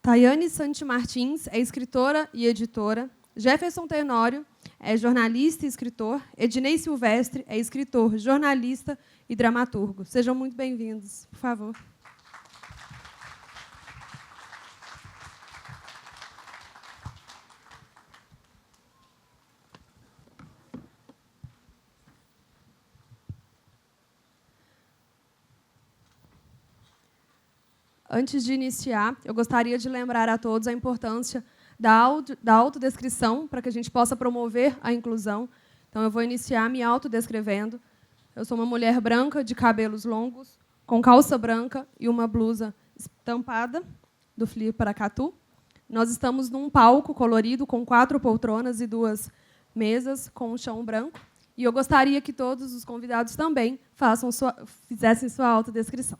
Tayane Santi Martins é escritora e editora. Jefferson Tenório é jornalista e escritor. Ednei Silvestre é escritor, jornalista e dramaturgo. Sejam muito bem-vindos, por favor. Antes de iniciar, eu gostaria de lembrar a todos a importância da autodescrição para que a gente possa promover a inclusão. Então, eu vou iniciar me autodescrevendo. Eu sou uma mulher branca, de cabelos longos, com calça branca e uma blusa estampada, do Fli Paracatu. Nós estamos num palco colorido, com 4 poltronas e 2 mesas, com um chão branco. E eu gostaria que todos os convidados também fizessem sua autodescrição.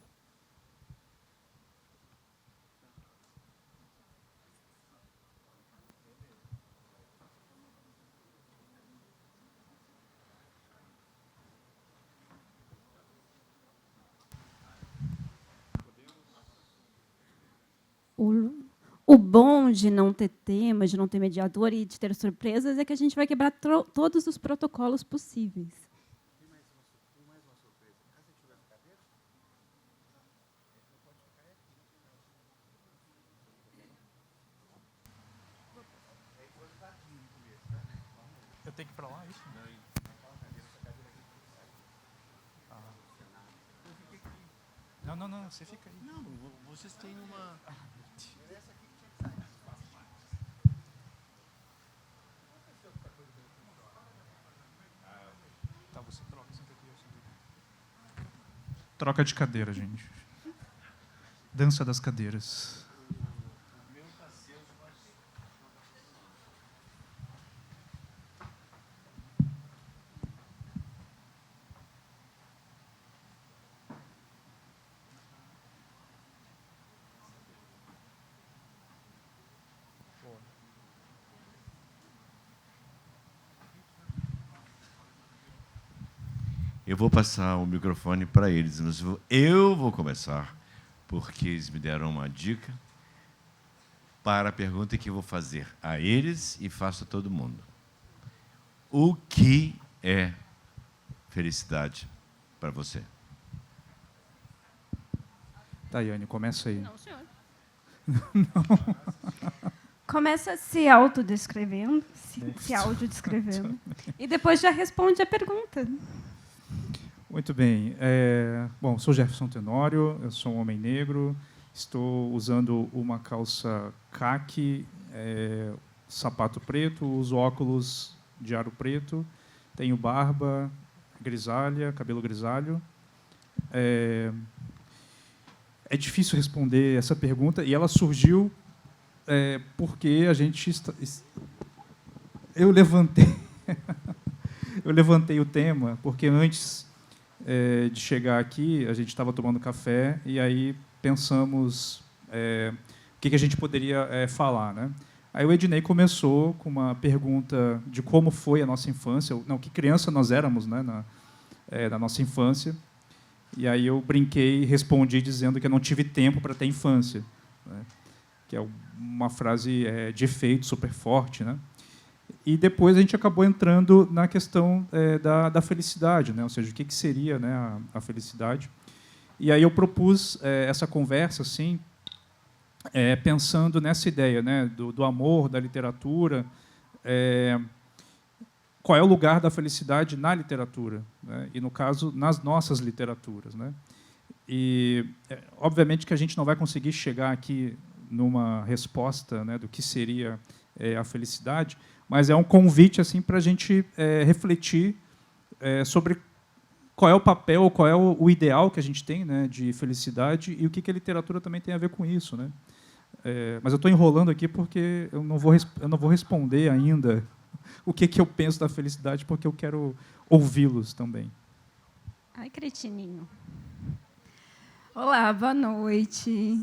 O bom de não ter tema, de não ter mediador e de ter surpresas é que a gente vai quebrar todos os protocolos possíveis. Eu tenho que ir para lá, isso? Não, você fica aí. Não, vocês têm uma... Tá, você troca, senta aqui, eu sento aqui. Troca de cadeira, gente. Dança das cadeiras. Eu vou passar o microfone para eles, mas eu vou começar, porque eles me deram uma dica para a pergunta que eu vou fazer a eles e faço a todo mundo. O que é felicidade para você? Tayane, começa aí. Não, senhor. Não. Começa se autodescrevendo, se audiodescrevendo, e depois já responde a pergunta. Muito bem. Bom, sou Jefferson Tenório, eu sou um homem negro, estou usando uma calça caqui, sapato preto, uso óculos de aro preto, tenho barba grisalha, cabelo grisalho. É difícil responder essa pergunta, e ela surgiu porque a gente... Eu levantei o tema, porque antes de chegar aqui, a gente estava tomando café, e aí pensamos o que a gente poderia falar, né? Aí o Ednei começou com uma pergunta de como foi a nossa infância, não, que criança nós éramos, né, na nossa infância. E aí eu brinquei e respondi dizendo que eu não tive tempo para ter infância, né? Que é uma frase de efeito super forte, né? E depois a gente acabou entrando na questão da felicidade, né? Ou seja, o que seria, né, a felicidade. E aí eu propus essa conversa assim, pensando nessa ideia, né, do amor, da literatura. Qual é o lugar da felicidade na literatura, né? E, no caso, nas nossas literaturas, né? E, obviamente, que a gente não vai conseguir chegar aqui numa resposta, né, do que seria a felicidade, mas é um convite assim, para a gente refletir sobre qual é o papel, qual é o ideal que a gente tem, né, de felicidade e o que a literatura também tem a ver com isso, né? Mas eu estou enrolando aqui porque eu não vou responder ainda o que eu penso da felicidade, porque eu quero ouvi-los também. Ai, cretininho. Olá, boa noite.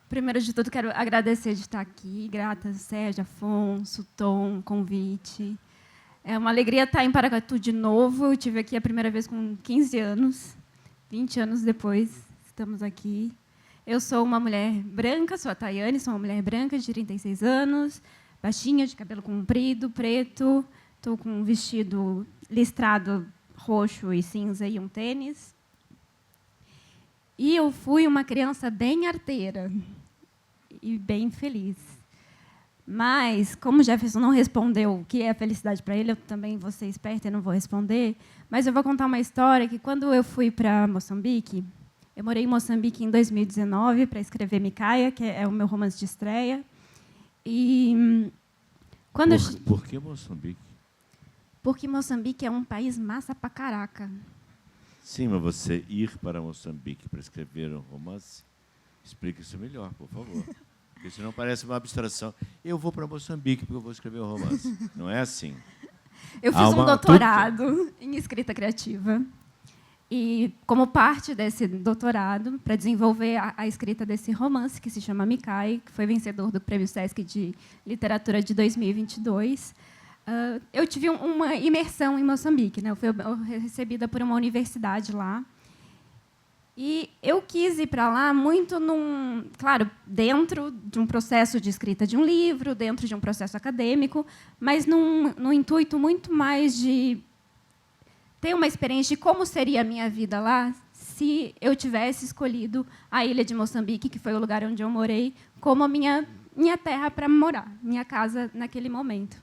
Primeiro de tudo, quero agradecer de estar aqui. Grata, Sérgio, Afonso, Tom, convite. É uma alegria estar em Paracatu de novo. Eu estive aqui a primeira vez com 15 anos. 20 anos depois, estamos aqui. Eu sou uma mulher branca, sou a Tayane, sou uma mulher branca de 36 anos, baixinha, de cabelo comprido, preto, estou com um vestido listrado roxo e cinza e um tênis. E eu fui uma criança bem arteira e bem feliz. Mas, como o Jefferson não respondeu o que é a felicidade para ele, eu também vou ser esperta e não vou responder. Mas eu vou contar uma história que, quando eu fui para Moçambique, eu morei em Moçambique em 2019 para escrever Micaia, que é o meu romance de estreia. E quando Por que Moçambique? Porque Moçambique é um país massa pra caraca. Sim, mas você ir para Moçambique para escrever um romance, explica isso melhor, por favor. Porque senão parece uma abstração. Eu vou para Moçambique porque eu vou escrever um romance. Não é assim. Eu fiz um doutorado em escrita criativa. E, como parte desse doutorado, para desenvolver a escrita desse romance, que se chama Micai, que foi vencedor do Prêmio Sesc de Literatura de 2022, eu tive uma imersão em Moçambique, né? Eu fui recebida por uma universidade lá. E eu quis ir para lá muito claro, dentro de um processo de escrita de um livro, dentro de um processo acadêmico, mas num intuito muito mais de ter uma experiência de como seria a minha vida lá se eu tivesse escolhido a ilha de Moçambique, que foi o lugar onde eu morei, como a minha terra para morar, minha casa naquele momento.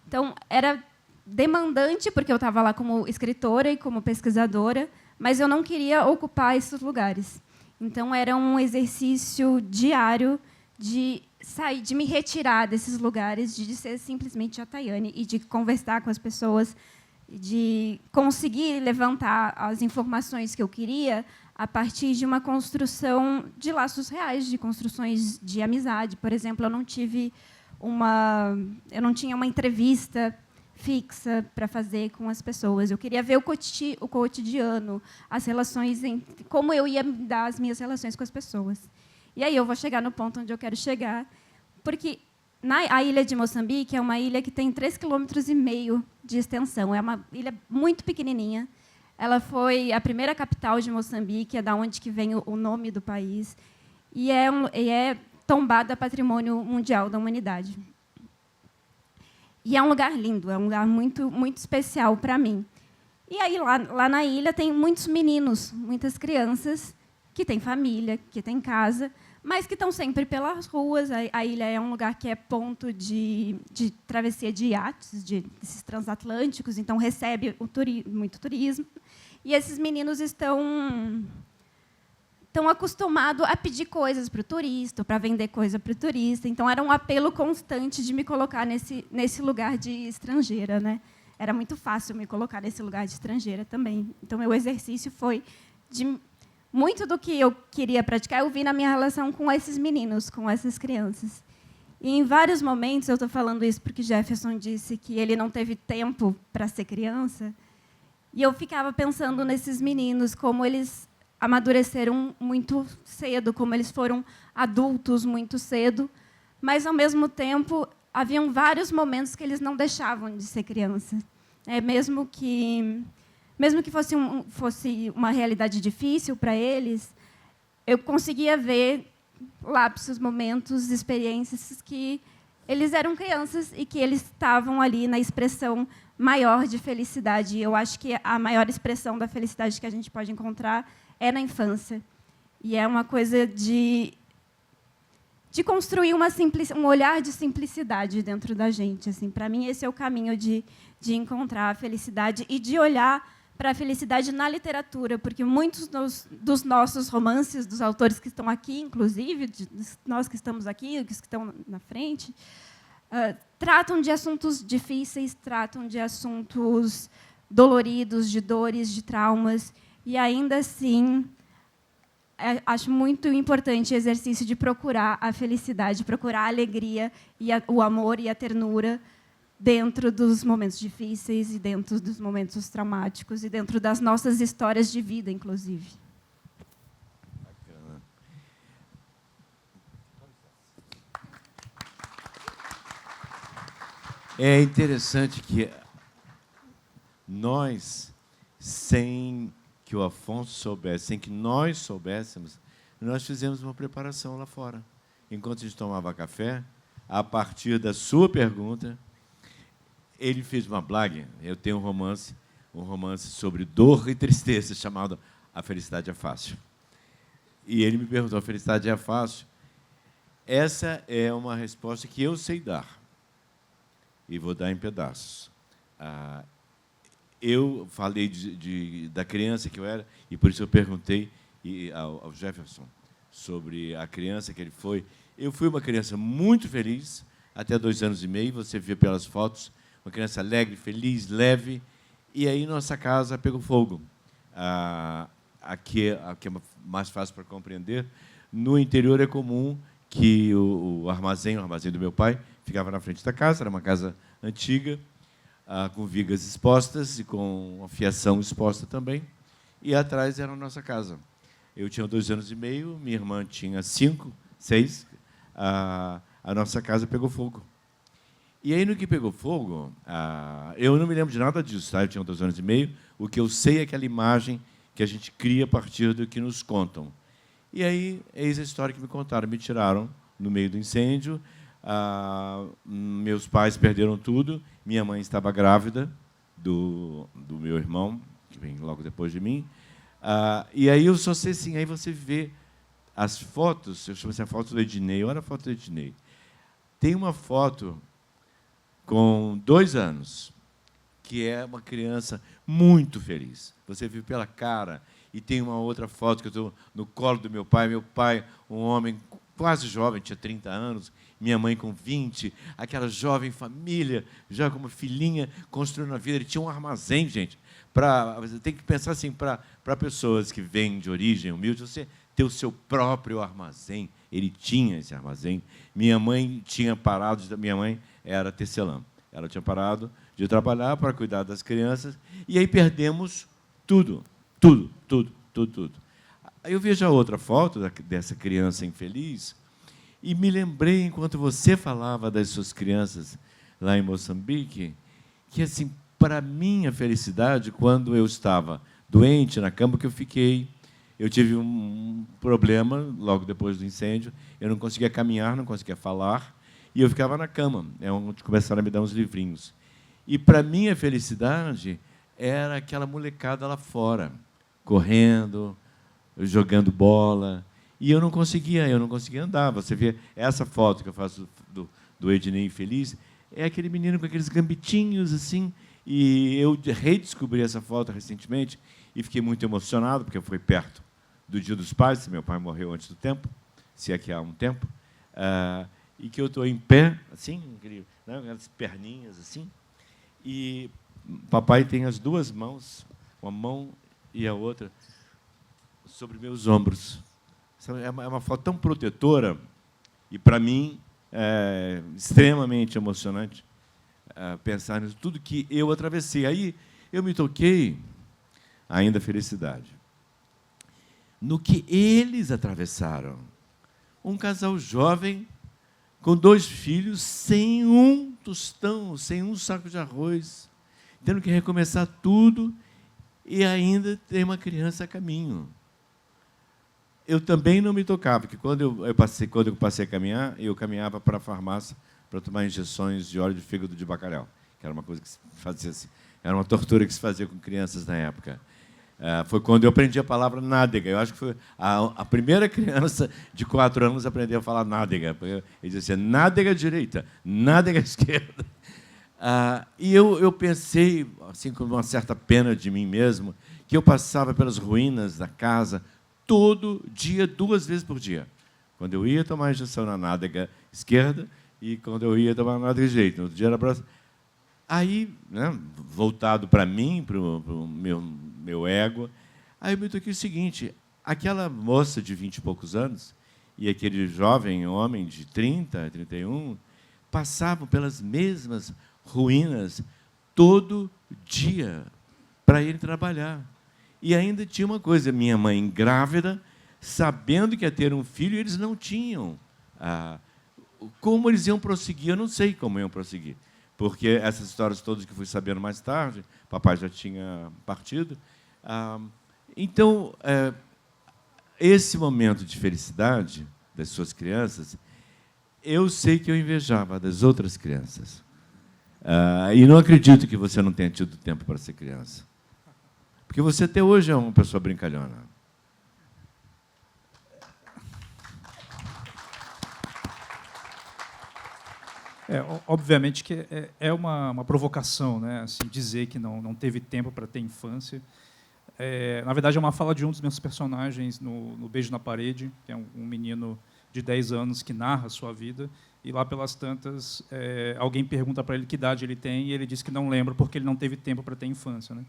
Então, era demandante, porque eu estava lá como escritora e como pesquisadora, mas eu não queria ocupar esses lugares. Então, era um exercício diário de sair, de me retirar desses lugares, de ser simplesmente a Tayane e de conversar com as pessoas, de conseguir levantar as informações que eu queria a partir de uma construção de laços reais, de construções de amizade. Por exemplo, eu não tinha uma entrevista fixa para fazer com as pessoas. Eu queria ver o cotidiano, as relações, como eu ia dar as minhas relações com as pessoas. E aí eu vou chegar no ponto onde eu quero chegar, porque a ilha de Moçambique é uma ilha que tem 3,5 km de extensão. É uma ilha muito pequenininha. Ela foi a primeira capital de Moçambique, é da onde que vem o nome do país, e é tombada Patrimônio Mundial da Humanidade. E é um lugar lindo, é um lugar muito, muito especial para mim. E aí, lá na ilha, tem muitos meninos, muitas crianças que têm família, que têm casa, mas que estão sempre pelas ruas. A ilha é um lugar que é ponto de travessia de iates, desses transatlânticos, então recebe muito turismo. E esses meninos estão acostumados a pedir coisas para o turista, para vender coisa para o turista. Então, era um apelo constante de me colocar nesse lugar de estrangeira, né? Era muito fácil me colocar nesse lugar de estrangeira também. Então, meu exercício foi de muito do que eu queria praticar, eu vi na minha relação com esses meninos, com essas crianças. E, em vários momentos, eu estou falando isso porque Jefferson disse que ele não teve tempo para ser criança, e eu ficava pensando nesses meninos, como eles amadureceram muito cedo, como eles foram adultos muito cedo, mas, ao mesmo tempo, haviam vários momentos que eles não deixavam de ser criança. Mesmo que fosse uma realidade difícil para eles, eu conseguia ver lapsos, momentos, experiências que eles eram crianças e que eles estavam ali na expressão maior de felicidade. Eu acho que a maior expressão da felicidade que a gente pode encontrar é na infância. E é uma coisa de construir um olhar de simplicidade dentro da gente. Assim, para mim, esse é o caminho de encontrar a felicidade e de olhar para a felicidade na literatura, porque muitos dos nossos romances, dos autores que estão aqui, inclusive, nós que estamos aqui, os que estão na frente, tratam de assuntos difíceis, tratam de assuntos doloridos, de dores, de traumas, e, ainda assim, acho muito importante o exercício de procurar a felicidade, procurar a alegria, e o amor e a ternura dentro dos momentos difíceis e dentro dos momentos traumáticos e dentro das nossas histórias de vida, inclusive. Bacana. É interessante que nós, sem que o Afonso soubesse, sem que nós soubéssemos, nós fizemos uma preparação lá fora. Enquanto a gente tomava café, a partir da sua pergunta, ele fez uma blague. Eu tenho um romance sobre dor e tristeza, chamado A Felicidade é Fácil. E ele me perguntou, a felicidade é fácil? Essa é uma resposta que eu sei dar. E vou dar em pedaços. Eu falei da criança que eu era, e por isso eu perguntei ao Jefferson sobre a criança que ele foi. Eu fui uma criança muito feliz, até 2 anos e meio, você vê pelas fotos, uma criança alegre, feliz, leve, e aí nossa casa pegou fogo. Aqui é mais fácil para compreender. No interior é comum que o armazém do meu pai, ficava na frente da casa, era uma casa antiga, com vigas expostas e com a fiação exposta também, e atrás era a nossa casa. Eu tinha 2 anos e meio, minha irmã tinha 5, 6, a nossa casa pegou fogo. E aí, no que pegou fogo, eu não me lembro de nada disso, tá? Eu tinha 2 anos e meio, o que eu sei é aquela imagem que a gente cria a partir do que nos contam. E aí, eis a história que me contaram. Me tiraram no meio do incêndio, meus pais perderam tudo, minha mãe estava grávida do meu irmão, que vem logo depois de mim, e aí eu só sei assim, aí você vê as fotos, eu chamo assim a foto do Ednei, olha a foto do Ednei. Tem uma foto com 2 anos, que é uma criança muito feliz. Você viu pela cara. E tem uma outra foto que eu estou no colo do meu pai, um homem quase jovem, tinha 30 anos, minha mãe com 20, aquela jovem família, já como filhinha, construindo a vida. Ele tinha um armazém, gente. Você tem que pensar assim, para pessoas que vêm de origem humilde, você ter o seu próprio armazém. Ele tinha esse armazém. Minha mãe tinha parado, minha mãe era tecelã. Ela tinha parado de trabalhar para cuidar das crianças, e aí perdemos tudo. Aí eu vejo a outra foto dessa criança infeliz e me lembrei, enquanto você falava das suas crianças lá em Moçambique, que, assim, para mim, a felicidade, quando eu estava doente na cama, que eu tive um problema logo depois do incêndio, eu não conseguia caminhar, não conseguia falar, e eu ficava na cama, onde começaram a me dar uns livrinhos. E, para mim, a felicidade era aquela molecada lá fora, correndo, jogando bola, e eu não conseguia andar. Você vê essa foto que eu faço do Ednei feliz, é aquele menino com aqueles gambitinhos assim, e eu redescobri essa foto recentemente e fiquei muito emocionado, porque foi perto do Dia dos Pais, meu pai morreu antes do tempo, se é que há um tempo, e que eu estou em pé, assim, aquelas perninhas assim, e papai tem as 2 mãos, uma mão e a outra, sobre meus ombros. É uma foto tão protetora e, para mim, é extremamente emocionante pensar nisso, tudo que eu atravessei. Aí eu me toquei, ainda felicidade, no que eles atravessaram. Um casal jovem com 2 filhos, sem um tostão, sem um saco de arroz, tendo que recomeçar tudo, e ainda tem uma criança a caminho. Eu também não me tocava, porque quando eu passei a caminhar, eu caminhava para a farmácia para tomar injeções de óleo de fígado de bacalhau, que era uma coisa que se fazia assim, era uma tortura que se fazia com crianças na época. Foi quando eu aprendi a palavra nádega. Eu acho que foi a primeira criança de 4 anos a aprender a falar nádega. Ele dizia assim, nádega direita, nádega esquerda. E eu pensei, assim, com uma certa pena de mim mesmo, que eu passava pelas ruínas da casa todo dia, 2 vezes por dia. Quando eu ia tomar a injeção na nádega esquerda e quando eu ia tomar na nádega direita. No outro dia era para... Aí, né, voltado para mim, para o meu ego, aí eu me toquei o seguinte, aquela moça de 20 e poucos anos e aquele jovem homem de 30, 31, passavam pelas mesmas ruínas todo dia para ir trabalhar. E ainda tinha uma coisa, minha mãe grávida, sabendo que ia ter um filho, eles não tinham. Como eles iam prosseguir, eu não sei como iam prosseguir, porque essas histórias todas que fui sabendo mais tarde, papai já tinha partido. Então, esse momento de felicidade das suas crianças, eu sei que eu invejava das outras crianças. E não acredito que você não tenha tido tempo para ser criança. Porque você até hoje é uma pessoa brincalhona. Obviamente que é uma provocação, né? Assim, dizer que não teve tempo para ter infância. Na verdade, é uma fala de um dos meus personagens no Beijo na Parede, que é um menino de 10 anos que narra a sua vida, e lá pelas tantas, alguém pergunta para ele que idade ele tem, e ele diz que não lembra porque ele não teve tempo para ter infância, né?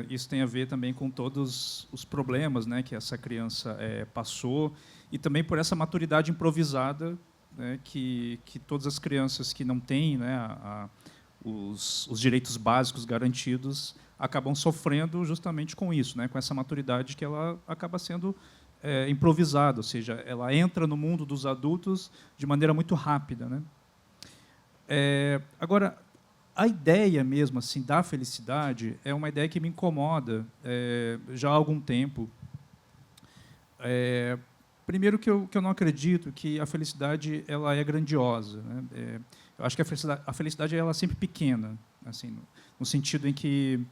Isso tem a ver também com todos os problemas, né, que essa criança passou, e também por essa maturidade improvisada, né, que todas as crianças que não têm, né, os direitos básicos garantidos acabam sofrendo justamente com isso, né, com essa maturidade que ela acaba sendo improvisada, ou seja, ela entra no mundo dos adultos de maneira muito rápida, né? Agora, a ideia mesmo assim da felicidade é uma ideia que me incomoda já há algum tempo. Primeiro que eu não acredito que a felicidade ela é grandiosa, né? Eu acho que a felicidade ela é sempre pequena, assim, no sentido em que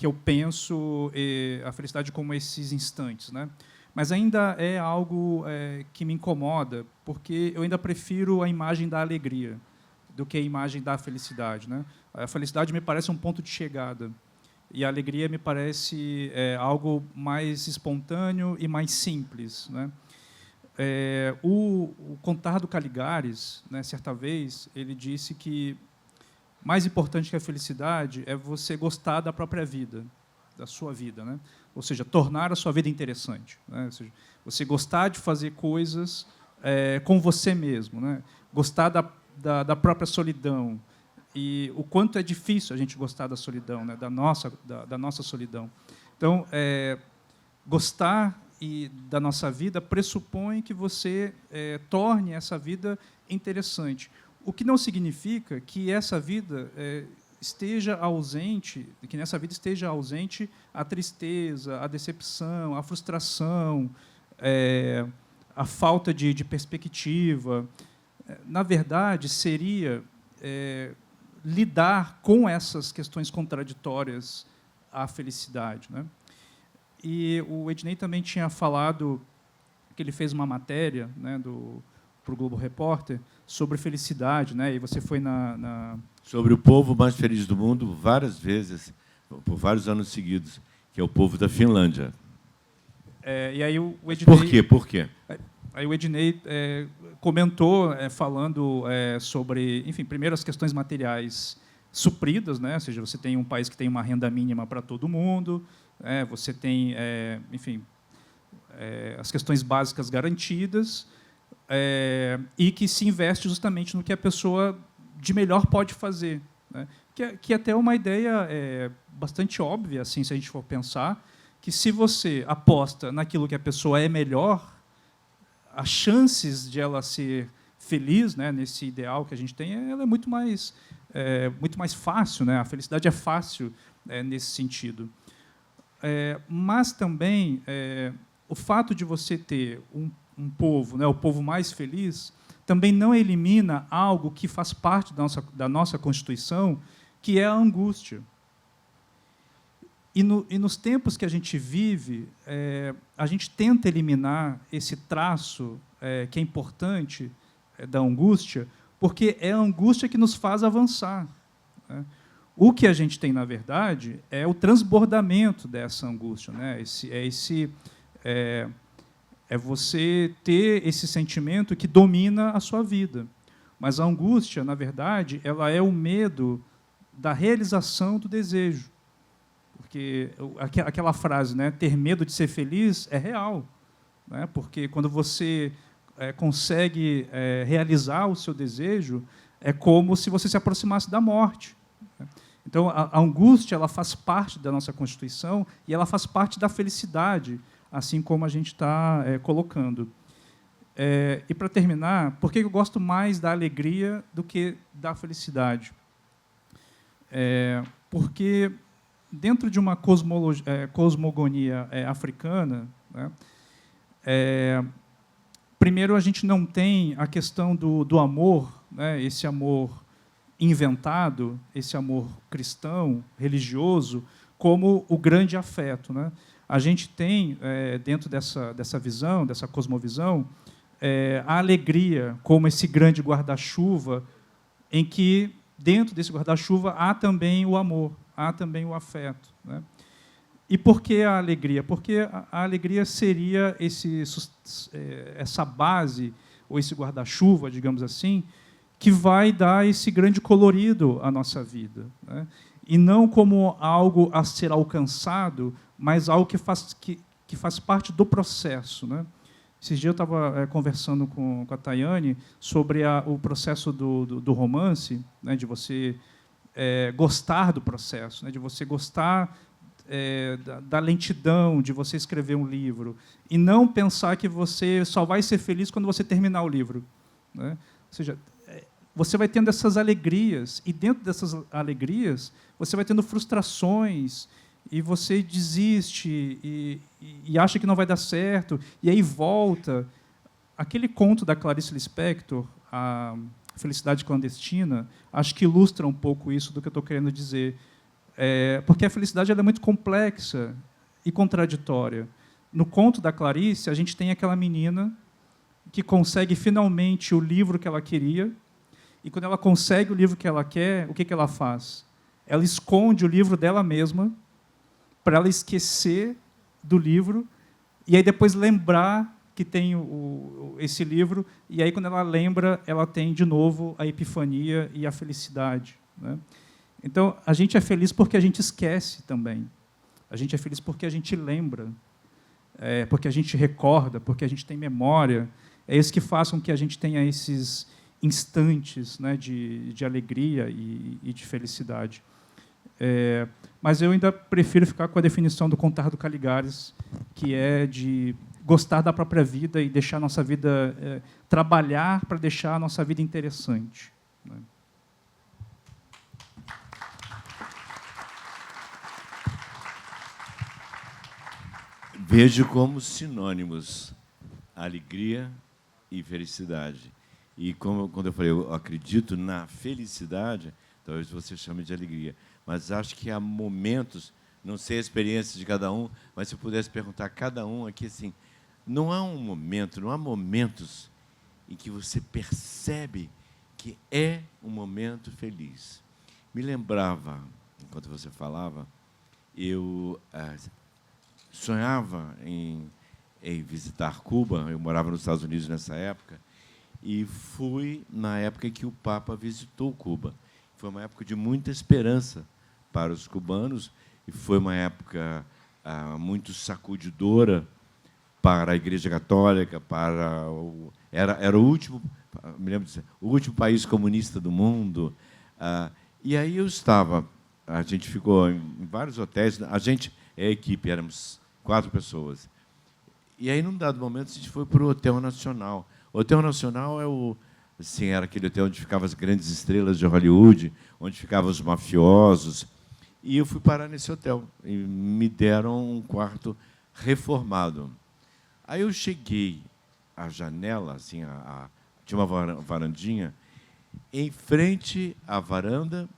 eu penso a felicidade como esses instantes, né? Mas ainda é algo que me incomoda, porque eu ainda prefiro a imagem da alegria do que a imagem da felicidade, né? A felicidade me parece um ponto de chegada, e a alegria me parece algo mais espontâneo e mais simples, né? O Contardo Caligares, né, certa vez, ele disse que mais importante que a felicidade é você gostar da própria vida, da sua vida, né? Ou seja, tornar a sua vida interessante, né? Ou seja, você gostar de fazer coisas com você mesmo, né? Gostar da própria solidão, e o quanto é difícil a gente gostar da solidão, né? da nossa solidão. Então, gostar da nossa vida pressupõe que você torne essa vida interessante. O que não significa que essa vida esteja ausente, que nessa vida esteja ausente a tristeza, a decepção, a frustração, a falta de perspectiva. Na verdade, seria lidar com essas questões contraditórias à felicidade, né? E o Ednei também tinha falado que ele fez uma matéria, né, para o Globo Repórter sobre felicidade, né? E você foi sobre o povo mais feliz do mundo várias vezes, por vários anos seguidos, que é o povo da Finlândia. E aí o Ednei... Por quê? Aí o Ednei comentou, falando sobre, enfim, primeiro as questões materiais supridas, né? Ou seja, você tem um país que tem uma renda mínima para todo mundo, você tem, enfim, as questões básicas garantidas, e que se investe justamente no que a pessoa de melhor pode fazer, né? Que até é uma ideia bastante óbvia, assim, se a gente for pensar, que se você aposta naquilo que a pessoa é melhor, as chances de ela ser feliz, né, nesse ideal que a gente tem, ela é muito mais fácil, né? A felicidade é fácil nesse sentido. Mas também o fato de você ter um povo, né, o povo mais feliz, também não elimina algo que faz parte da nossa Constituição, que é a angústia. E nos tempos que a gente vive, a gente tenta eliminar esse traço que é importante da angústia, porque é a angústia que nos faz avançar, né? O que a gente tem, na verdade, é o transbordamento dessa angústia, né? É você ter esse sentimento que domina a sua vida. Mas a angústia, na verdade, ela é o medo da realização do desejo. Porque aquela frase, né, ter medo de ser feliz, é real, né? Porque quando você consegue realizar o seu desejo, é como se você se aproximasse da morte. Então, a angústia ela faz parte da nossa Constituição e ela faz parte da felicidade, assim como a gente está colocando. E, para terminar, por que eu gosto mais da alegria do que da felicidade? Porque dentro de uma cosmogonia africana, né, primeiro, a gente não tem a questão do amor, né, esse amor inventado, esse amor cristão, religioso, como o grande afeto, né? A gente tem, dentro dessa visão, dessa cosmovisão, a alegria como esse grande guarda-chuva, em que, dentro desse guarda-chuva, há também o amor, há também o afeto, né? E por que a alegria? Porque a alegria seria essa base, ou esse guarda-chuva, digamos assim, que vai dar esse grande colorido à nossa vida, né? E não como algo a ser alcançado, mas algo que faz parte do processo, né? Esses dias eu estava conversando com a Tayane sobre o processo do romance, né, de você gostar do processo, né, de você gostar da lentidão de você escrever um livro, e não pensar que você só vai ser feliz quando você terminar o livro, né? Ou seja, você vai tendo essas alegrias, e dentro dessas alegrias você vai tendo frustrações, e você desiste e acha que não vai dar certo, e aí volta. Aquele conto da Clarice Lispector, A Felicidade Clandestina, acho que ilustra um pouco isso do que eu estou querendo dizer. Porque a felicidade ela é muito complexa e contraditória. No conto da Clarice, a gente tem aquela menina que consegue finalmente o livro que ela queria, e quando ela consegue o livro que ela quer, o que ela faz? Ela esconde o livro dela mesma para ela esquecer do livro e aí depois lembrar que tem esse livro, e aí, quando ela lembra, ela tem de novo a epifania e a felicidade, né? Então, a gente é feliz porque a gente esquece também. A gente é feliz porque a gente lembra, porque a gente recorda, porque a gente tem memória. É isso que faz com que a gente tenha esses instantes, né, de alegria e de felicidade. Mas eu ainda prefiro ficar com a definição do Contar do Caligares, que é de gostar da própria vida e deixar a nossa vida, trabalhar para deixar a nossa vida interessante, né? Vejo como sinônimos alegria e felicidade. E quando eu falei, eu acredito na felicidade, talvez você chame de alegria, mas acho que há momentos, não sei a experiência de cada um, mas se eu pudesse perguntar a cada um aqui, assim, não há momentos em que você percebe que é um momento feliz. Me lembrava, enquanto você falava, eu sonhava em visitar Cuba. Eu morava nos Estados Unidos nessa época, e fui na época em que o Papa visitou Cuba. Foi uma época de muita esperança para os cubanos, e foi uma época muito sacudidora para a Igreja Católica, era o último, me lembro disso, o último país comunista do mundo. E aí a gente ficou em vários hotéis, a equipe, éramos 4 pessoas. E aí, num dado momento, a gente foi para o Hotel Nacional. O Hotel Nacional era aquele hotel onde ficavam as grandes estrelas de Hollywood, onde ficavam os mafiosos. E eu fui parar nesse hotel, e me deram um quarto reformado. Aí eu cheguei à janela, assim, tinha uma varandinha. Em frente à varanda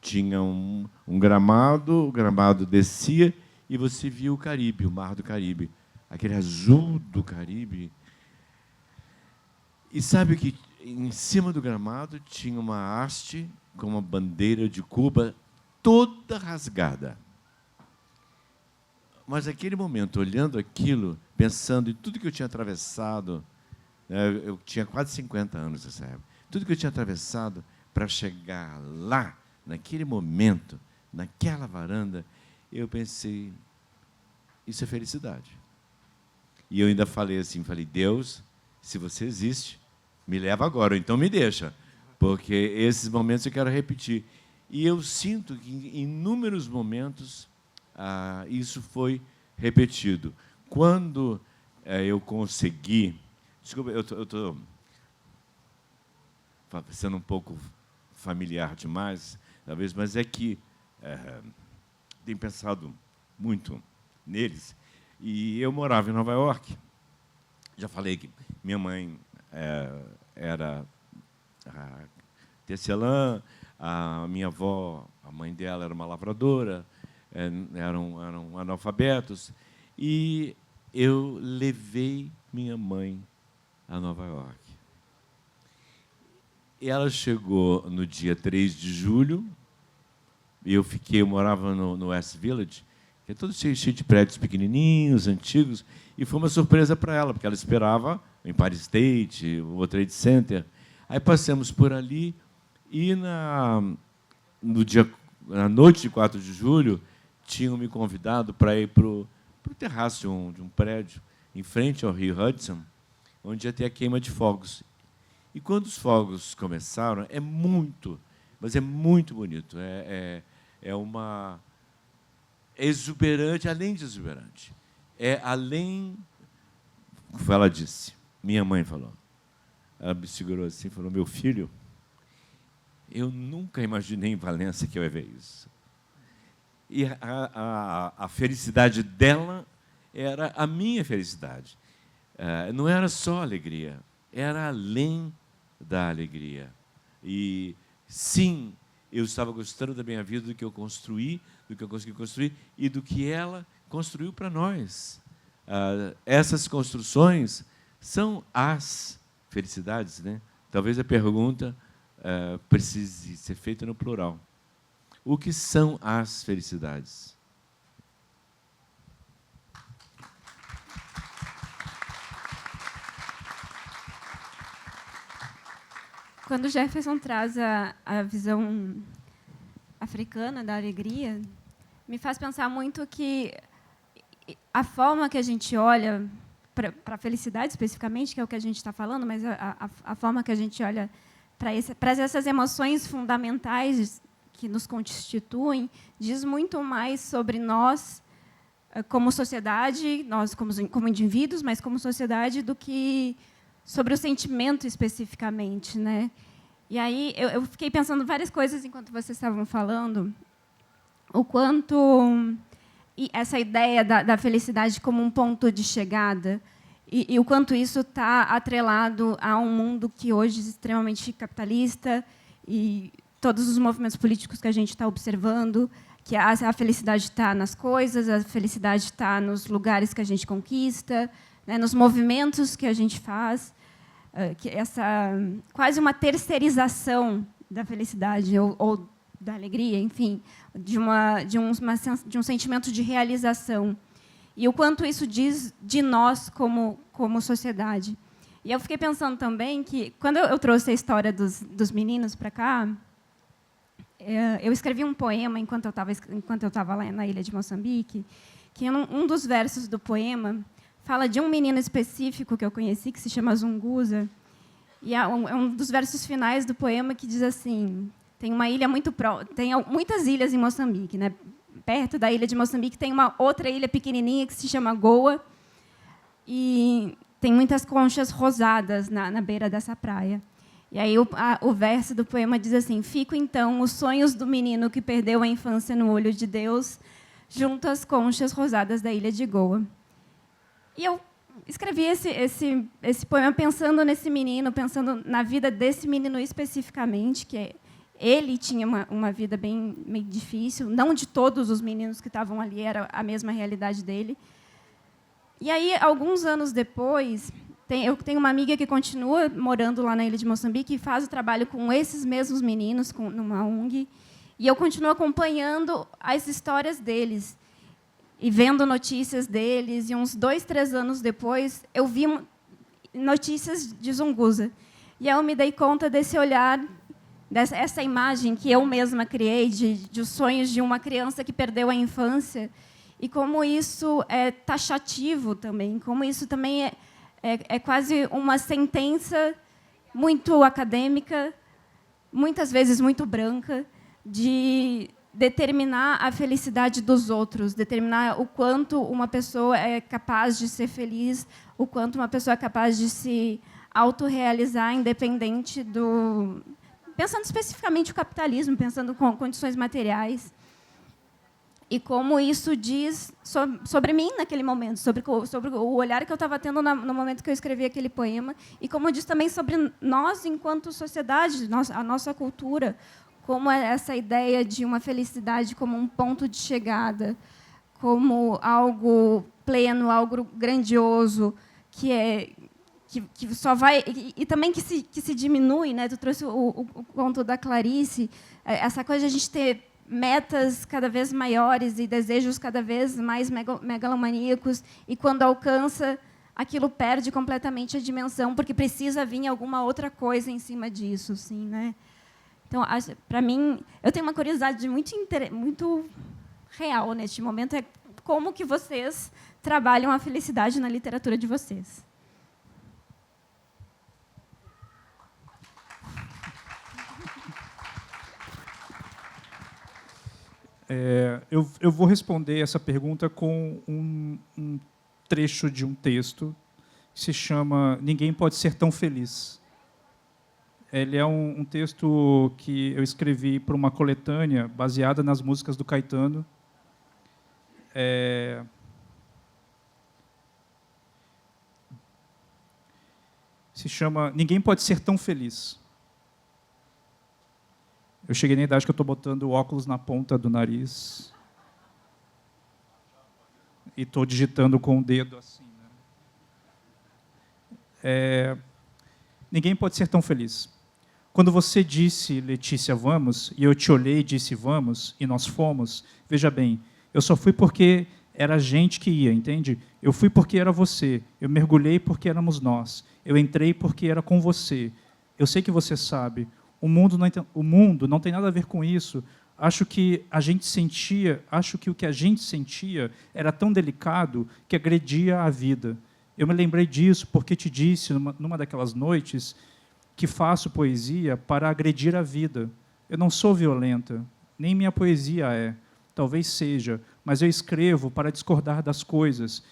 tinha um gramado, o gramado descia e você via o Caribe, o Mar do Caribe, aquele azul do Caribe. E sabe que em cima do gramado tinha uma haste com uma bandeira de Cuba toda rasgada. Mas naquele momento, olhando aquilo, pensando em tudo que eu tinha atravessado, né, eu tinha quase 50 anos nessa época, tudo que eu tinha atravessado para chegar lá, naquele momento, naquela varanda, eu pensei, isso é felicidade. E eu ainda falei assim, Deus, se você existe, me leva agora, ou então me deixa, porque esses momentos eu quero repetir. E eu sinto que, em inúmeros momentos, isso foi repetido. Quando eu consegui... Desculpa, eu estou sendo um pouco familiar demais, talvez, mas é que tenho pensado muito neles. E eu morava em Nova York. Já falei que minha mãe era tecelã, a minha avó, a mãe dela era uma lavradora, eram analfabetos. E eu levei minha mãe a Nova York. Ela chegou no dia 3 de julho, e eu morava no West Village, que é todo cheio de prédios pequenininhos, antigos, e foi uma surpresa para ela, porque ela esperava o Empire State, o World Trade Center. Aí passamos por ali, e na noite de 4 de julho, tinham me convidado para ir para o terraço de um prédio, em frente ao Rio Hudson, onde ia ter a queima de fogos. E quando os fogos começaram, mas é muito bonito. É uma exuberante, além de exuberante. É além, como ela disse, minha mãe falou. Ela me segurou assim e falou: meu filho, eu nunca imaginei em Valência que eu ia ver isso. E a felicidade dela era a minha felicidade. Não era só alegria, era além da alegria. E, sim, eu estava gostando da minha vida, do que eu construí, do que eu consegui construir e do que ela construiu para nós. Essas construções são as felicidades, né? Talvez a pergunta precise ser feita no plural. O que são as felicidades? Quando Jefferson traz a visão africana da alegria, me faz pensar muito que a forma que a gente olha para a felicidade, especificamente, que é o que a gente está falando, mas a forma que a gente olha para essas emoções fundamentais que nos constituem, diz muito mais sobre nós como sociedade, nós como indivíduos, mas como sociedade, do que sobre o sentimento especificamente, né? E aí eu fiquei pensando várias coisas enquanto vocês estavam falando, o quanto essa ideia da felicidade como um ponto de chegada e o quanto isso está atrelado a um mundo que hoje é extremamente capitalista e todos os movimentos políticos que a gente está observando, que a felicidade está nas coisas, a felicidade está nos lugares que a gente conquista, né, nos movimentos que a gente faz, que essa quase uma terceirização da felicidade ou da alegria, enfim, de um sentimento de realização. E o quanto isso diz de nós como sociedade. E eu fiquei pensando também que, quando eu trouxe a história dos meninos para cá, eu escrevi um poema enquanto eu estava lá na ilha de Moçambique, que um dos versos do poema fala de um menino específico que eu conheci, que se chama Zunguza, e é um dos versos finais do poema que diz assim: tem uma ilha tem muitas ilhas em Moçambique, né? Perto da ilha de Moçambique tem uma outra ilha pequenininha que se chama Goa, e tem muitas conchas rosadas na beira dessa praia. E aí o verso do poema diz assim: fico então os sonhos do menino que perdeu a infância no olho de Deus, junto às conchas rosadas da ilha de Goa. E eu escrevi esse poema pensando nesse menino, pensando na vida desse menino especificamente, que ele tinha uma vida meio difícil, não de todos os meninos que estavam ali, era a mesma realidade dele. E aí, alguns anos depois, eu tenho uma amiga que continua morando lá na ilha de Moçambique e faz o trabalho com esses mesmos meninos, numa ONG, e eu continuo acompanhando as histórias deles e vendo notícias deles, e uns 2, 3 anos depois, eu vi notícias de Zunguza. E eu me dei conta desse olhar, essa imagem que eu mesma criei de os sonhos de uma criança que perdeu a infância, e como isso é taxativo também, como isso também é quase uma sentença muito acadêmica, muitas vezes muito branca, de determinar a felicidade dos outros, determinar o quanto uma pessoa é capaz de ser feliz, o quanto uma pessoa é capaz de se autorrealizar, independente do... Pensando especificamente no capitalismo, pensando com condições materiais. e como isso diz sobre mim naquele momento, sobre o olhar que eu estava tendo no momento que eu escrevi aquele poema, e como diz também sobre nós enquanto sociedade, a nossa cultura, como essa ideia de uma felicidade como um ponto de chegada, como algo pleno, algo grandioso, que só vai, e também que se diminui, né? Tu trouxe o conto da Clarice, essa coisa de a gente ter metas cada vez maiores e desejos cada vez mais megalomaníacos, e quando alcança, aquilo perde completamente a dimensão, porque precisa vir alguma outra coisa em cima disso, assim, né? Então, para mim, eu tenho uma curiosidade muito real neste momento, é como que vocês trabalham a felicidade na literatura de vocês. Eu vou responder essa pergunta com um trecho de um texto que se chama Ninguém Pode Ser Tão Feliz. Ele é um texto que eu escrevi para uma coletânea baseada nas músicas do Caetano. Se chama Ninguém Pode Ser Tão Feliz. Eu cheguei na idade que eu estou botando o óculos na ponta do nariz e estou digitando com o dedo assim. Né? Ninguém pode ser tão feliz. Quando você disse, Letícia, vamos, e eu te olhei e disse, vamos, e nós fomos, veja bem, eu só fui porque era a gente que ia, entende? Eu fui porque era você, eu mergulhei porque éramos nós, eu entrei porque era com você. Eu sei que você sabe. O mundo não tem nada a ver com isso. Acho que o que a gente sentia era tão delicado que agredia a vida. Eu me lembrei disso porque te disse, numa daquelas noites, que faço poesia para agredir a vida. Eu não sou violenta, nem minha poesia é. Talvez seja, mas eu escrevo para discordar das coisas.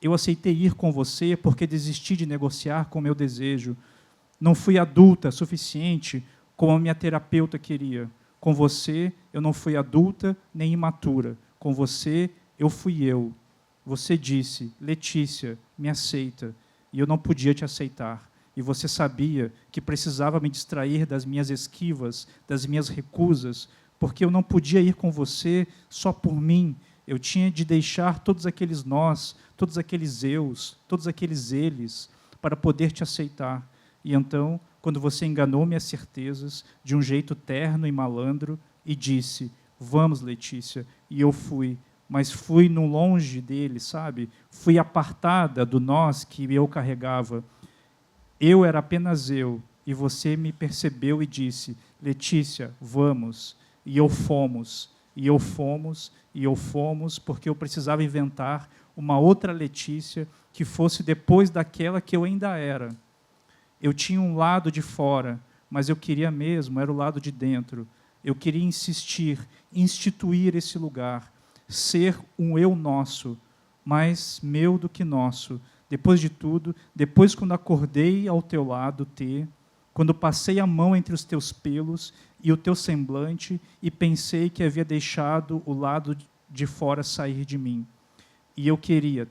Eu aceitei ir com você porque desisti de negociar com o meu desejo. Não fui adulta suficiente como a minha terapeuta queria. Com você, eu não fui adulta nem imatura. Com você, eu fui eu. Você disse, Letícia, me aceita. E eu não podia te aceitar. E você sabia que precisava me distrair das minhas esquivas, das minhas recusas, porque eu não podia ir com você só por mim. Eu tinha de deixar todos aqueles nós, todos aqueles eus, todos aqueles eles, para poder te aceitar. E então, quando você enganou minhas certezas de um jeito terno e malandro e disse, vamos, Letícia, e eu fui, mas fui no longe dele, sabe? Fui apartada do nós que eu carregava. Eu era apenas eu, e você me percebeu e disse, Letícia, vamos. E eu fomos, e eu fomos, e eu fomos, porque eu precisava inventar uma outra Letícia que fosse depois daquela que eu ainda era. Eu tinha um lado de fora, mas eu queria mesmo, era o lado de dentro. Eu queria insistir, instituir esse lugar, ser um eu nosso, mais meu do que nosso. Depois de tudo, depois quando acordei ao teu lado, quando passei a mão entre os teus pelos e o teu semblante e pensei que havia deixado o lado de fora sair de mim. E eu queria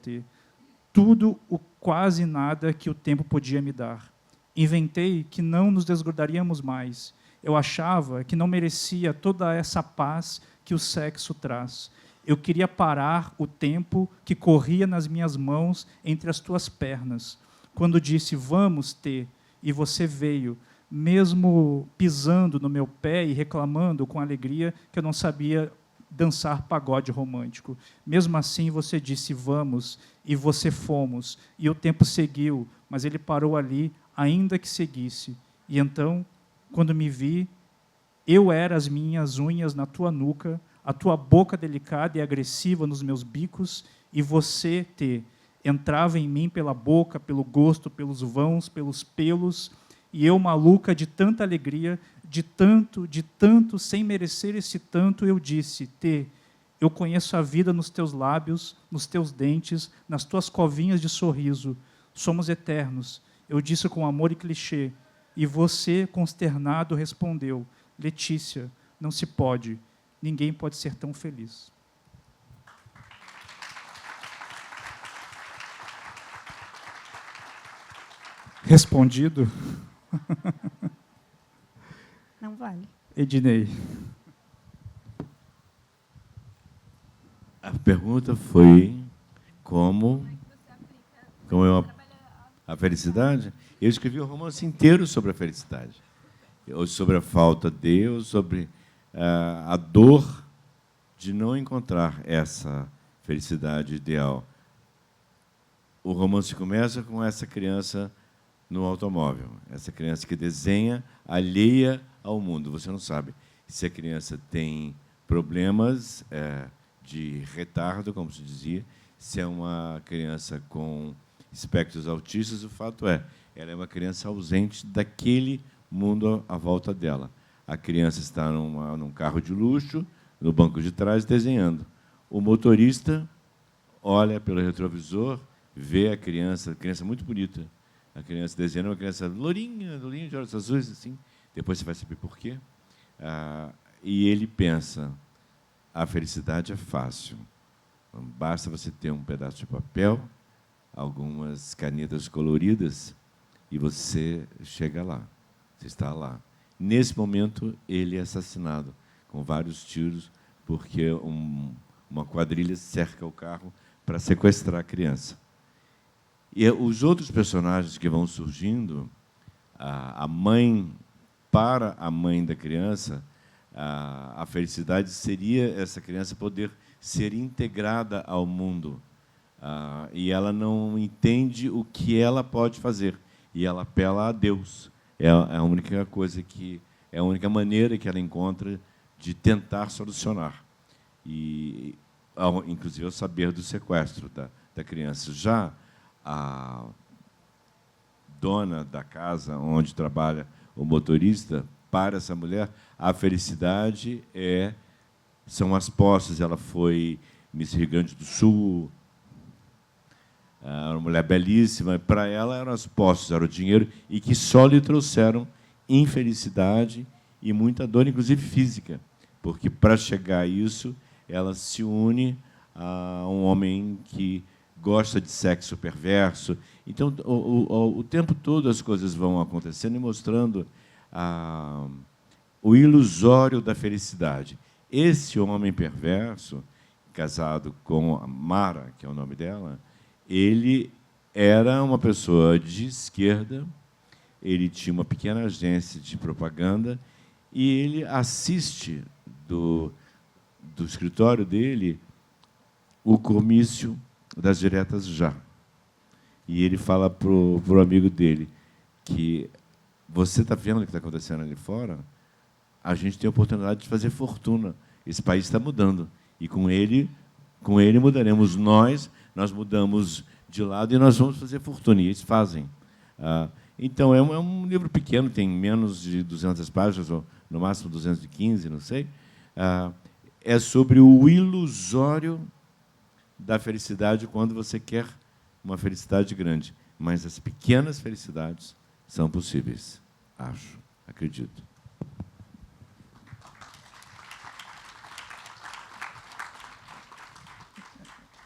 tudo o quase nada que o tempo podia me dar. Inventei que não nos desgrudaríamos mais. Eu achava que não merecia toda essa paz que o sexo traz. Eu queria parar o tempo que corria nas minhas mãos entre as tuas pernas. Quando disse, vamos, e você veio, mesmo pisando no meu pé e reclamando com alegria que eu não sabia dançar pagode romântico. Mesmo assim, você disse, vamos, e você fomos. E o tempo seguiu, mas ele parou ali, ainda que seguisse. E então, quando me vi, eu era as minhas unhas na tua nuca, a tua boca delicada e agressiva nos meus bicos, e você, entrava em mim pela boca, pelo gosto, pelos vãos, pelos pelos, e eu, maluca de tanta alegria, de tanto, sem merecer esse tanto, eu disse, eu conheço a vida nos teus lábios, nos teus dentes, nas tuas covinhas de sorriso. Somos eternos. Eu disse com amor e clichê, e você, consternado, respondeu, Letícia, não se pode, ninguém pode ser tão feliz. respondido? Não vale. Ednei. A pergunta foi como eu a felicidade. Eu escrevi um romance inteiro sobre a felicidade, ou sobre a falta de, ou sobre a dor de não encontrar essa felicidade ideal. O romance começa com essa criança no automóvel, essa criança que desenha alheia ao mundo. Você não sabe se a criança tem problemas de retardo, como se dizia, se é uma criança com espectros autistas. O fato é, ela é uma criança ausente daquele mundo à volta dela. A criança está num carro de luxo, no banco de trás, desenhando. O motorista olha pelo retrovisor, vê a criança muito bonita, a criança desenhando, uma criança lourinha de olhos azuis, assim. Depois você vai saber por quê. E ele pensa, a felicidade é fácil. Basta você ter um pedaço de papel, algumas canetas coloridas, e você chega lá. Você está lá. Nesse momento, ele é assassinado com vários tiros, porque uma quadrilha cerca o carro para sequestrar a criança. E os outros personagens que vão surgindo, a mãe, para a mãe da criança, a felicidade seria essa criança poder ser integrada ao mundo. E ela não entende o que ela pode fazer. E ela apela a Deus. É a única coisa é a única maneira que ela encontra de tentar solucionar. E, inclusive, ao saber do sequestro da criança. Já a dona da casa onde trabalha o motorista, para essa mulher, a felicidade são as posses. Ela foi Miss Rio Grande do Sul, uma mulher belíssima. Para ela, eram as posses, era o dinheiro, e que só lhe trouxeram infelicidade e muita dor, inclusive física, porque, para chegar a isso, ela se une a um homem que gosta de sexo perverso. Então, o tempo todo as coisas vão acontecendo e mostrando o ilusório da felicidade. Esse homem perverso, casado com a Mara, que é o nome dela, ele era uma pessoa de esquerda, ele tinha uma pequena agência de propaganda e ele assiste do escritório dele o comício das diretas já. E ele fala para o amigo dele que você está vendo o que está acontecendo ali fora? A gente tem a oportunidade de fazer fortuna. Esse país está mudando. E com ele mudaremos nós mudamos de lado e nós vamos fazer fortuna. E eles fazem. Então, é um livro pequeno, tem menos de 200 páginas, ou no máximo 215, não sei. É sobre o ilusório da felicidade quando você quer uma felicidade grande. Mas as pequenas felicidades são possíveis, acho, acredito.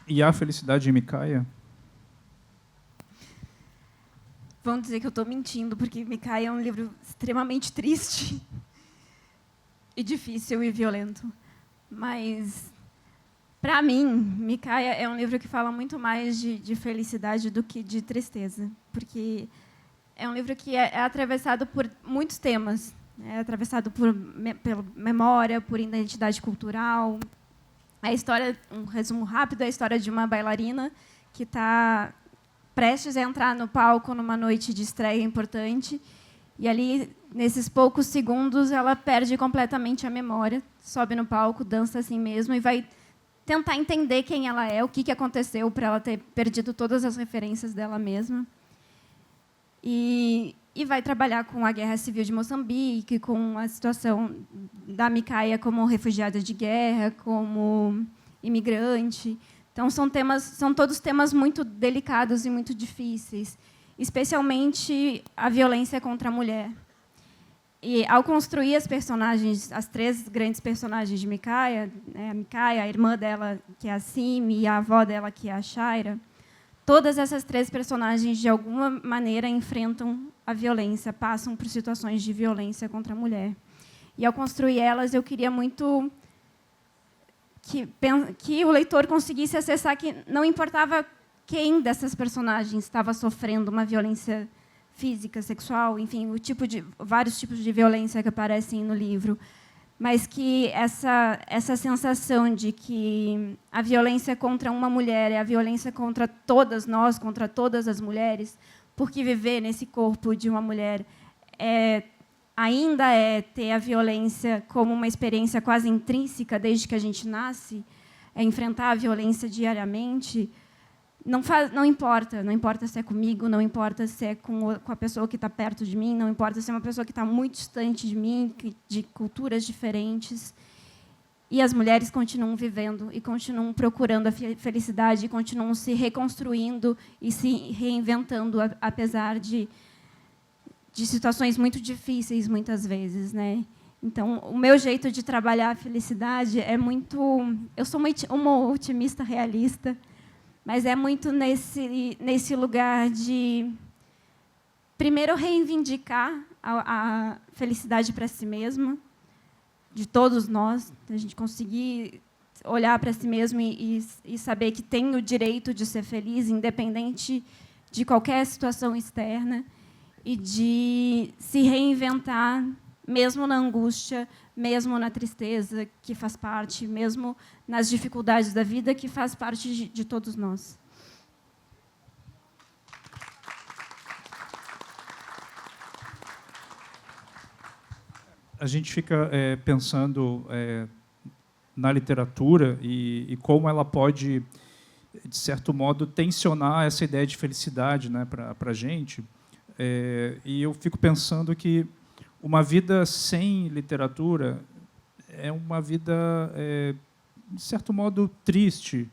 E a felicidade de Micaia? Vão dizer que eu estou mentindo, porque Micaia é um livro extremamente triste e difícil e violento. Mas, para mim, Micaia é um livro que fala muito mais de felicidade do que de tristeza, porque é um livro que é atravessado por muitos temas. É atravessado pela memória, por identidade cultural. A história, um resumo rápido, é a história de uma bailarina que está prestes a entrar no palco numa noite de estreia importante, e ali, nesses poucos segundos, ela perde completamente a memória, sobe no palco, dança assim mesmo, e vai tentar entender quem ela é, o que aconteceu para ela ter perdido todas as referências dela mesma. E vai trabalhar com a Guerra Civil de Moçambique, com a situação da Micaia como refugiada de guerra, como imigrante. Então, são todos temas muito delicados e muito difíceis, especialmente a violência contra a mulher. E, ao construir as personagens, as três grandes personagens de Micaia, a Micaia, a irmã dela, que é a Simi, e a avó dela, que é a Shaira, todas essas 3 personagens, de alguma maneira, enfrentam a violência, passam por situações de violência contra a mulher. E, ao construir elas, eu queria muito que o leitor conseguisse acessar que não importava quem dessas personagens estava sofrendo uma violência física, sexual, enfim, vários tipos de violência que aparecem no livro, mas que essa sensação de que a violência contra uma mulher é a violência contra todas nós, contra todas as mulheres, porque viver nesse corpo de uma mulher ainda é ter a violência como uma experiência quase intrínseca desde que a gente nasce, é enfrentar a violência diariamente. Não importa se é comigo, não importa se é com a pessoa que está perto de mim, não importa se é uma pessoa que está muito distante de mim, de culturas diferentes. E as mulheres continuam vivendo e continuam procurando a felicidade, e continuam se reconstruindo e se reinventando, apesar de situações muito difíceis, muitas vezes, né? Então, o meu jeito de trabalhar a felicidade é muito... Eu sou uma otimista realista, mas é muito nesse lugar de, primeiro, reivindicar a felicidade para si mesma, de todos nós, a gente conseguir olhar para si mesmo e saber que tem o direito de ser feliz, independente de qualquer situação externa, e de se reinventar, mesmo na angústia, mesmo na tristeza, que faz parte, mesmo nas dificuldades da vida, que faz parte de todos nós. A gente fica pensando na literatura e como ela pode, de certo modo, tensionar essa ideia de felicidade, né, para a gente. E eu fico pensando que uma vida sem literatura é uma vida, de certo modo, triste.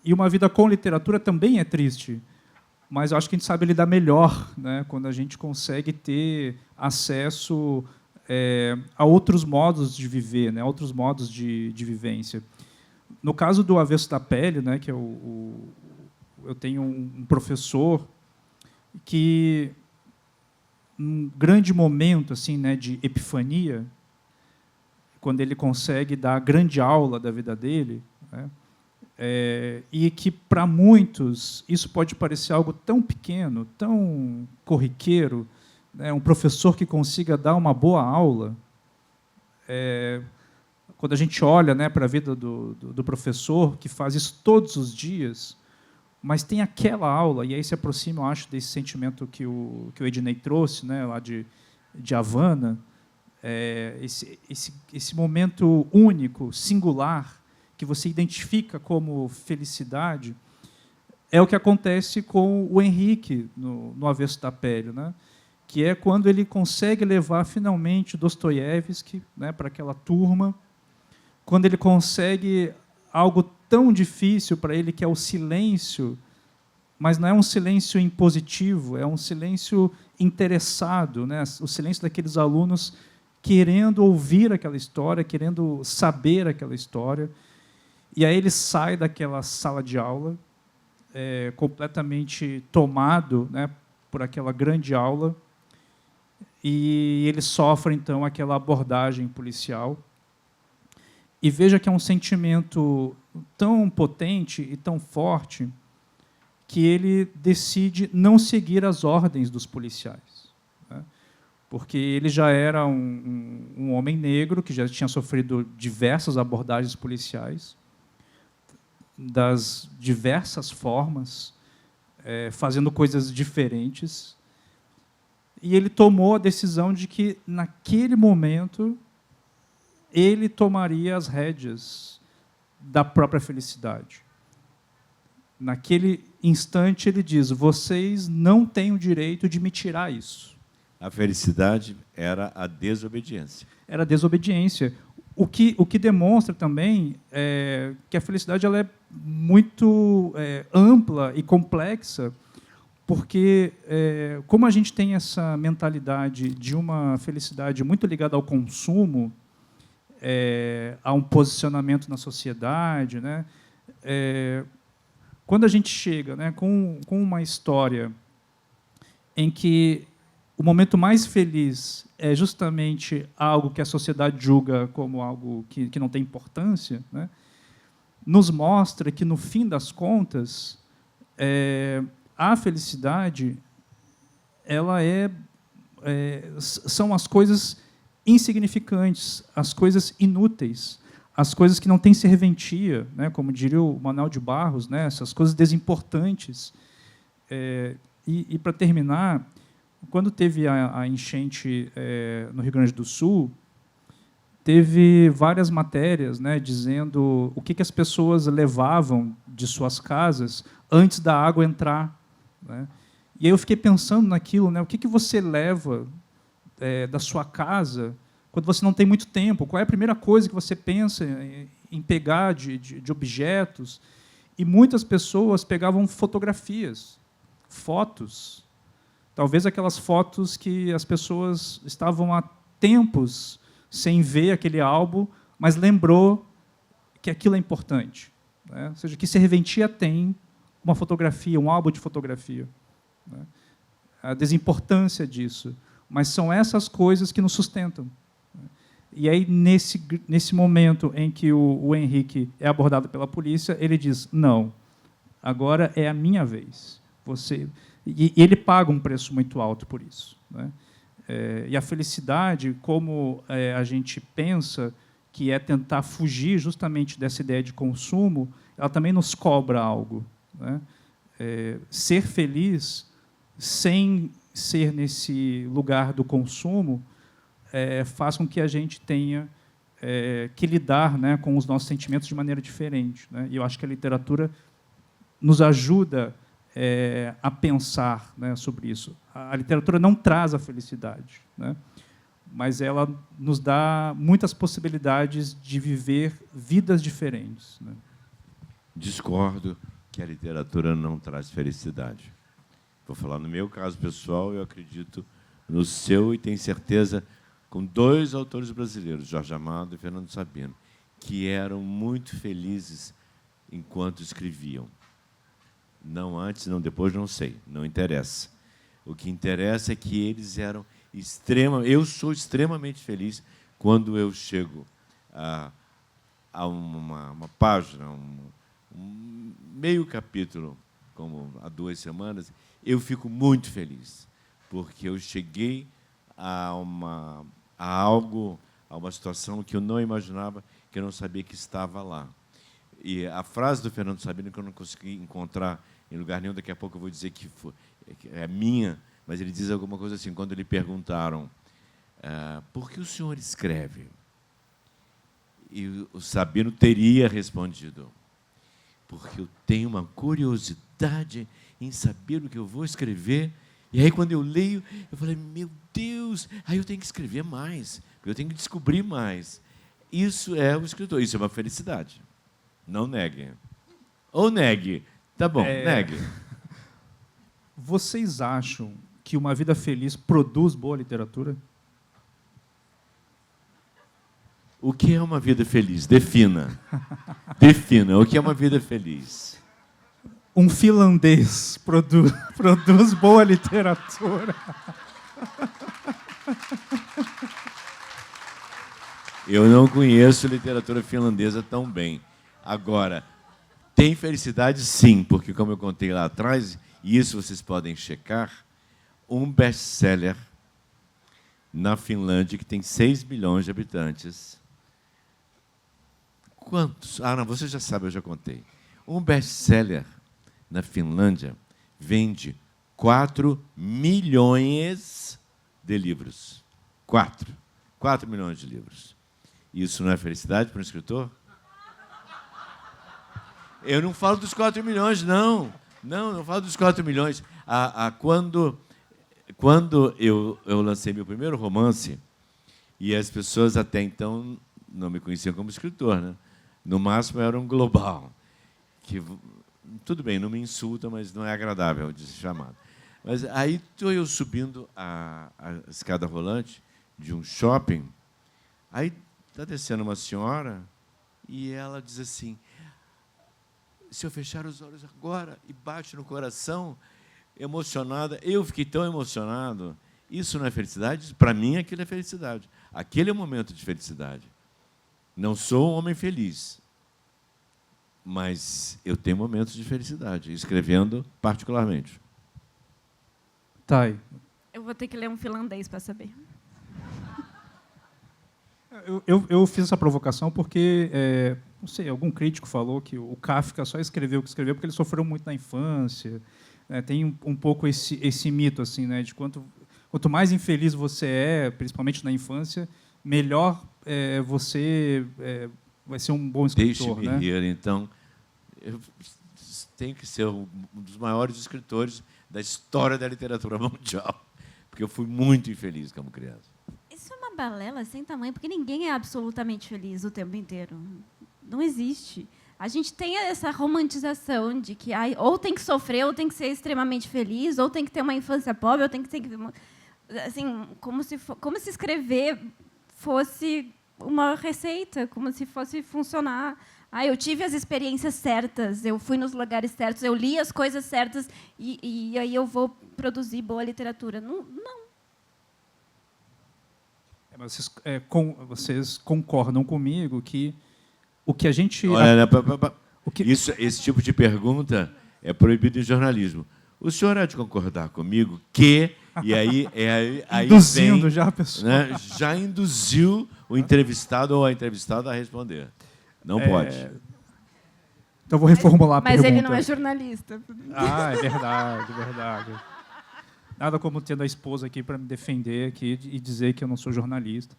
E uma vida com literatura também é triste. Mas eu acho que a gente sabe lidar melhor, né, quando a gente consegue ter acesso a outros modos de viver, né, outros modos de vivência. No caso do Avesso da Pele, né, que eu tenho um professor que, num grande momento assim, né, de epifania, quando ele consegue dar a grande aula da vida dele, né, e que, para muitos, isso pode parecer algo tão pequeno, tão corriqueiro, né, um professor que consiga dar uma boa aula. Quando a gente olha, né, para a vida do professor, que faz isso todos os dias, mas tem aquela aula, e aí se aproxima, eu acho, desse sentimento que o Ednei trouxe, né, lá de Havana, esse momento único, singular, que você identifica como felicidade, é o que acontece com o Henrique no Avesso da Pele, né, que é quando ele consegue levar finalmente Dostoiévski, né, para aquela turma, quando ele consegue algo tão difícil para ele, que é o silêncio, mas não é um silêncio impositivo, é um silêncio interessado, né? O silêncio daqueles alunos querendo ouvir aquela história, querendo saber aquela história. E aí ele sai daquela sala de aula, completamente tomado, né, por aquela grande aula, e ele sofre, então, aquela abordagem policial. E veja que é um sentimento tão potente e tão forte que ele decide não seguir as ordens dos policiais, né? Porque ele já era um homem negro que já tinha sofrido diversas abordagens policiais, das diversas formas, fazendo coisas diferentes. E ele tomou a decisão de que, naquele momento, ele tomaria as rédeas da própria felicidade. Naquele instante, ele diz: vocês não têm o direito de me tirar isso. A felicidade era a desobediência. Era a desobediência. O que demonstra também que a felicidade ela é muito ampla e complexa, porque, como a gente tem essa mentalidade de uma felicidade muito ligada ao consumo, a um posicionamento na sociedade, né, quando a gente chega, né, com uma história em que o momento mais feliz é justamente algo que a sociedade julga como algo que não tem importância, né, nos mostra que, no fim das contas, a felicidade ela são as coisas insignificantes, as coisas inúteis, as coisas que não têm serventia, né, como diria o Manuel de Barros, né, essas coisas desimportantes. E para terminar, quando teve a enchente no Rio Grande do Sul, teve várias matérias, né, dizendo o que as pessoas levavam de suas casas antes da água entrar, né? E aí eu fiquei pensando naquilo, né, o que você leva da sua casa quando você não tem muito tempo? Qual é a primeira coisa que você pensa em pegar de objetos? E muitas pessoas pegavam fotografias, fotos, talvez aquelas fotos que as pessoas estavam há tempos sem ver aquele álbum, mas lembrou que aquilo é importante, né? Ou seja, que serventia tem uma fotografia, um álbum de fotografia, né? A desimportância disso. Mas são essas coisas que nos sustentam. E aí, nesse momento em que o Henrique é abordado pela polícia, ele diz, não, agora é a minha vez. E ele paga um preço muito alto por isso, né? E a felicidade, como a gente pensa que é tentar fugir justamente dessa ideia de consumo, ela também nos cobra algo, né? Ser feliz sem ser nesse lugar do consumo faz com que a gente tenha que lidar, né, com os nossos sentimentos de maneira diferente, né? E eu acho que a literatura nos ajuda a pensar, né, sobre isso. A literatura não traz a felicidade, né, mas ela nos dá muitas possibilidades de viver vidas diferentes, né? Discordo que a literatura não traz felicidade. Vou falar no meu caso pessoal, eu acredito no seu e tenho certeza com 2 autores brasileiros, Jorge Amado e Fernando Sabino, que eram muito felizes enquanto escreviam. Não antes, não depois, não sei, não interessa. O que interessa é que eles eram eu sou extremamente feliz quando eu chego a uma página, um meio capítulo, como há 2 semanas, eu fico muito feliz, porque eu cheguei a uma situação que eu não imaginava, que eu não sabia que estava lá. E a frase do Fernando Sabino, que eu não consegui encontrar em lugar nenhum, daqui a pouco eu vou dizer que é minha, mas ele diz alguma coisa assim, quando lhe perguntaram por que o senhor escreve? E o Sabino teria respondido, porque eu tenho uma curiosidade em saber o que eu vou escrever, e aí, quando eu leio, eu falei, meu Deus, aí eu tenho que escrever mais, eu tenho que descobrir mais. Isso é o escritor, isso é uma felicidade. Não negue. Ou negue. Tá bom, negue. Vocês acham que uma vida feliz produz boa literatura? O que é uma vida feliz? Defina. Defina. O que é uma vida feliz? Um finlandês produz boa literatura. Eu não conheço literatura finlandesa tão bem. Agora, tem felicidade, sim, porque, como eu contei lá atrás, e isso vocês podem checar, um best-seller na Finlândia, que tem 6 milhões de habitantes. Quantos? Ah, não, você já sabe, eu já contei. Um best-seller na Finlândia vende 4 milhões de livros. 4 milhões de livros. Isso não é felicidade para um escritor? Eu não falo dos 4 milhões, não. Não falo dos 4 milhões. Quando eu lancei meu primeiro romance, e as pessoas até então não me conheciam como escritor, né? No máximo era um global. Que, tudo bem, não me insulta, mas não é agradável de ser chamado. Mas aí estou eu subindo a escada rolante de um shopping, aí está descendo uma senhora e ela diz assim, se eu fechar os olhos agora e bate no coração, emocionada, eu fiquei tão emocionado. Isso não é felicidade? Para mim, aquilo é felicidade. Aquele é o momento de felicidade. Não sou um homem feliz, mas eu tenho momentos de felicidade, escrevendo particularmente. Thay. Eu vou ter que ler um finlandês para saber. Eu fiz essa provocação porque, não sei, algum crítico falou que o Kafka só escreveu o que escreveu porque ele sofreu muito na infância. Tem um pouco esse mito, assim, né, de quanto mais infeliz você é, principalmente na infância, melhor você vai ser um bom escritor. Deixe-me rir, então. Eu tenho que ser um dos maiores escritores da história da literatura mundial, porque eu fui muito infeliz como criança. Isso é uma balela sem tamanho, porque ninguém é absolutamente feliz o tempo inteiro. Não existe. A gente tem essa romantização de que ou tem que sofrer, ou tem que ser extremamente feliz, ou tem que ter uma infância pobre, ou tem que ter... Assim, como se escrever fosse uma receita, como se fosse funcionar. Eu tive as experiências certas, eu fui nos lugares certos, eu li as coisas certas e aí eu vou produzir boa literatura. Não. Mas vocês concordam comigo que o que a gente... Olha, esse tipo de pergunta é proibido em jornalismo. O senhor há de concordar comigo que... E aí induzindo vem, já a pessoa. Né, já induziu o entrevistado ou a entrevistada a responder. Não pode. Então, vou reformular a pergunta. Mas ele não é jornalista. É verdade. Nada como tendo a esposa aqui para me defender aqui e dizer que eu não sou jornalista.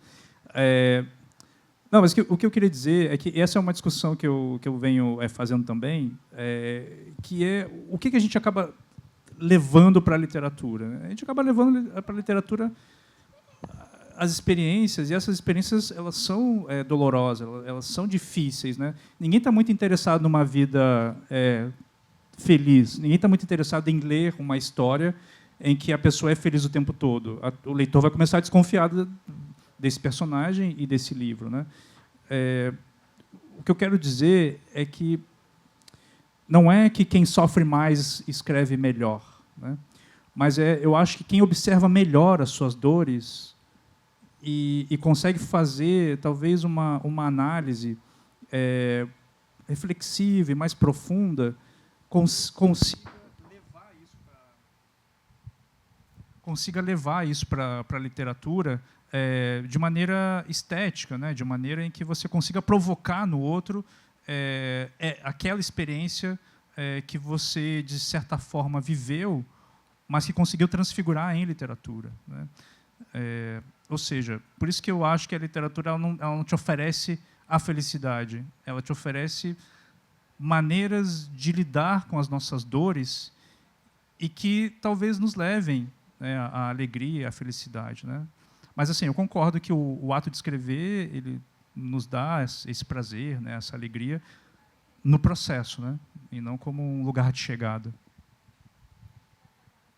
Não, mas o que eu queria dizer é que essa é uma discussão que eu venho fazendo também, que é o que a gente acaba levando para a literatura, né? A gente acaba levando para a literatura as experiências, e essas experiências elas são dolorosas, elas são difíceis, né? Ninguém está muito interessado numa vida feliz, ninguém está muito interessado em ler uma história em que a pessoa é feliz o tempo todo. O leitor vai começar a desconfiar desse personagem e desse livro, né? O que eu quero dizer é que não é que quem sofre mais escreve melhor, né? Mas eu acho que quem observa melhor as suas dores e consegue fazer, talvez, uma análise reflexiva e mais profunda, consiga levar isso para a literatura de maneira estética, né? De maneira em que você consiga provocar no outro aquela experiência que você, de certa forma, viveu, mas que conseguiu transfigurar em literatura, né? Ou seja, por isso que eu acho que a literatura ela não te oferece a felicidade, ela te oferece maneiras de lidar com as nossas dores e que talvez nos levem, né, à alegria, à felicidade, né? Mas assim, eu concordo que o ato de escrever ele nos dá esse prazer, né, essa alegria no processo, né, e não como um lugar de chegada.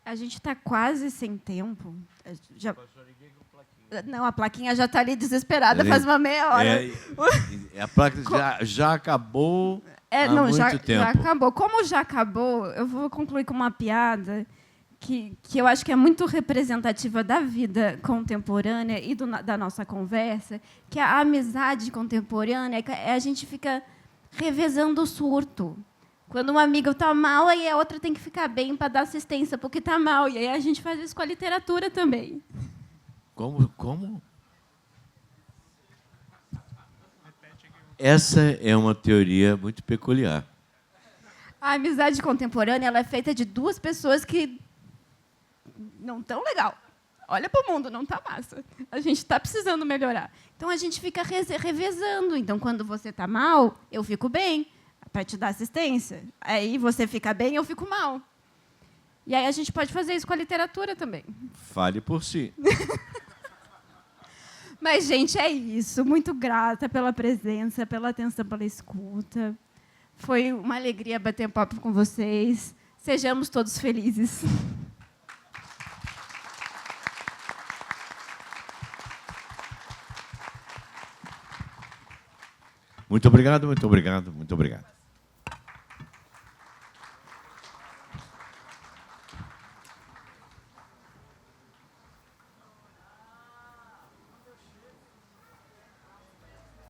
A gente está quase sem tempo. Não, a plaquinha já está ali desesperada faz uma meia hora. A placa já acabou há muito tempo. Já acabou. Como já acabou, eu vou concluir com uma piada que eu acho que é muito representativa da vida contemporânea e da nossa conversa, que a amizade contemporânea a gente fica revezando o surto. Quando uma amiga está mal, aí a outra tem que ficar bem para dar assistência porque está mal. E aí a gente faz isso com a literatura também. Como? Essa é uma teoria muito peculiar. A amizade contemporânea ela é feita de duas pessoas que não estão legal. Olha para o mundo, não está massa. A gente está precisando melhorar. Então, a gente fica revezando. Então, quando você está mal, eu fico bem, para te dar assistência. Aí, você fica bem, eu fico mal. E aí, a gente pode fazer isso com a literatura também. Fale por si. Mas, gente, é isso. Muito grata pela presença, pela atenção, pela escuta. Foi uma alegria bater papo com vocês. Sejamos todos felizes. Muito obrigado, muito obrigado, muito obrigado.